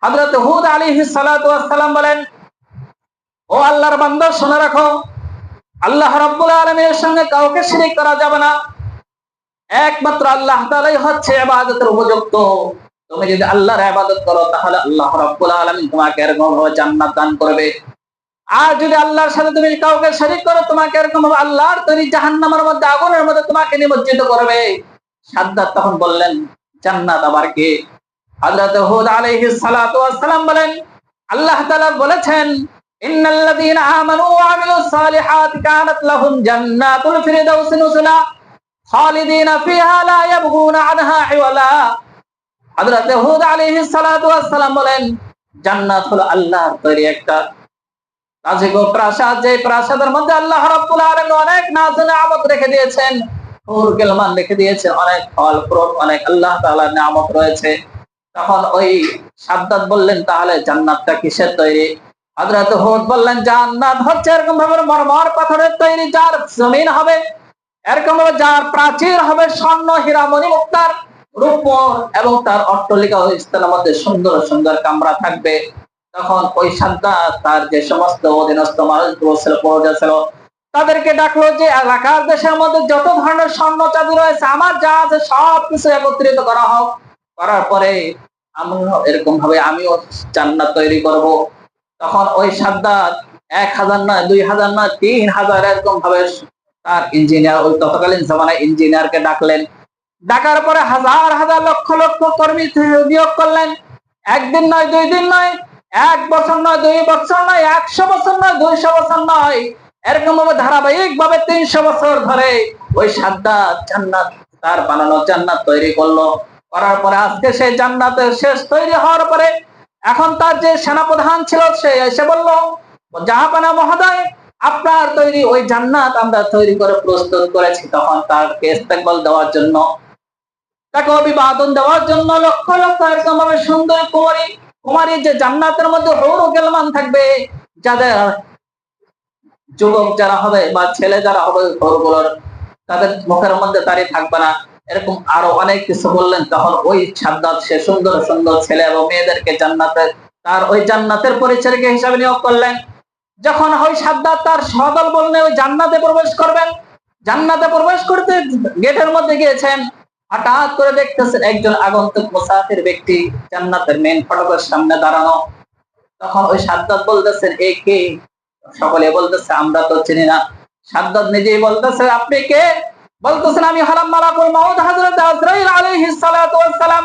হযরত হুদ আলাইহিস সালাতু ওয়াস সালাম বলেন, ও আল্লাহর বান্দা শুনে রাখো, আল্লাহ রাব্বুল আলামিনের সঙ্গে কাউকে শিরিক করা যাবে না। একমাত্র আল্লাহ তাআলাই হচ্ছে ইবাদতের উপযুক্ত। তুমি যদি আল্লাহর ইবাদত করো তাহলে আল্লাহ রাব্বুল আলামিন তোমাকে এরকম ভাবে জান্নাত দান করবে। আর যদি আল্লাহর সাথে তুমি কাউকে শরীক করো, তোমাকে এরকম ভাবে আল্লাহর তৈরি জাহান্নামের মধ্যে, আগুনের মধ্যে তোমাকে নিমজ্জিত করবে। সাদ্দাত তখন বললেন, জান্নাত আবার কি? হযরত হুদ আলাইহিস সালাতু ওয়াস সালাম বলেন, আল্লাহ তাআলা বলেছেন, ইন্নাল্লাযীনা আমানু ওয়া আমিলুস সালিহাতি কানাত লাহুম জান্নাতুল ফিরদাউসি নুজুলা খালিদিনা ফিহা লা ইয়াবগুনা আনহা হিওয়ালা। হযরত হুদ আলাইহিস সালাতু ওয়াস সালাম বলেন, জান্নাত হলো আল্লাহর তৈরি একটা রাজকীয় প্রাসাদ, যে প্রাসাদের মধ্যে আল্লাহ রাব্বুল আলামিন অনেক নাজ নিয়ামত রেখে দিয়েছেন, হুর গিলমান রেখে দিয়েছেন, অনেক ফল ফ্রুট, অনেক আল্লাহ তাআলার নিয়ামত রয়েছে। তখন ওই সাদ্দাত বললেন, তাহলে জান্নাতটা কিসের তৈরি? হযরত হুদ বললেন, জান্নাত হচ্ছে এরকম ভাবে মরমর পাথরের তৈরি, যার জমিন হবে এরকম ভাবে, যার প্রাচীর হবে স্বর্ণ হীরা মণি মুক্তার রূপ, এবং তার অট্টালিকা স্থানের মধ্যে সুন্দর সুন্দর কামরা থাকবে। তখন ওই সাদ্দাত তার যে সমস্ত অধীনস্থ মানুষগুলো ছিল, প্রজা ছিল, তাদেরকে ডাকলো যে এলাকার দেশের মধ্যে যত ধরনের স্বর্ণ চাঁদি রয়েছে, আমার যা আছে সব কিছু একত্রিত করা হোক। করার পরে আমিও এরকম ভাবে আমিও জান্নাত তৈরি করব। তখন ওই সাদ্দাত 1000 নয়, 2000 নয়, 3000 এরকম ভাবে তার ইঞ্জিনিয়ার, ওই তৎকালীন জামানায় ইঞ্জিনিয়ারকে ডাকলেন। ডাকার পরে হাজার হাজার লক্ষ লক্ষ কর্মী নিয়োগ করলেন। একদিন নয়, 2 দিন নয়, 1 বছর নয়, 2 বছর নয়, 100 বছর নয়, 200 বছর নয়, এরকম ভাবে ধারাবাহিক ভাবে 300 বছর ধরে ওই সাদ্দাত জান্নাত, তার বানানো জান্নাত তৈরি করলো। করার পরে আজকে সেই জান্নাতের শেষ তৈরি হওয়ার পরে এখন তার যে সেনাপ্রধান ছিল, সে এসে বলল, জাহাপানা মহোদয়, আপনার তৈরি ওই জান্নাত আমরা তৈরি করে প্রস্তুত করেছি। তখন তাকে ইস্তেকবাল দেওয়ার জন্য, তাকে অভিবাদন দেওয়ার জন্য লক্ষ লক্ষ এরকম ভাবে সুন্দর কুমারী যে জান্নাতের মধ্যে হুর গিলমান থাকবে, যাদের যুবক যারা হবে বা ছেলে যারা হবে, হুরগুলোর তাদের মুখের মধ্যে দাঁড়িয়ে থাকবে না, এরকম আরো অনেক কিছু বললেন। তখন ওই সাদ্দাত সে সুন্দর সুন্দর ছেলে এবং মেয়েদেরকে জান্নাতের, তার ওই জান্নাতের পরিচারিকা হিসাবে নিয়োগ করলেন। যখন ওই সাদ্দাত তার সদল বললেন ওই জান্নাতে প্রবেশ করবেন, জান্নাতে প্রবেশ করতে গেটের মধ্যে গিয়েছেন, হঠাৎ করে দেখতেছেন একজন আগন্তুক মুসাফির ব্যক্তি জান্নাতের মেইন ফটকের সামনে দাঁড়ানো। তখন ওই সাদ্দাত বলতেছেন, এ কে? সকলে বলতেছে, আমরা তো চিনি না। সাদ্দাত নিজেই বলতেছে, আপনি কে? বলতেছেন, আমি হলাম মালাকুল মাউত হযরত আজরাইল আলাইহিস সালাতু ওয়াস সালাম।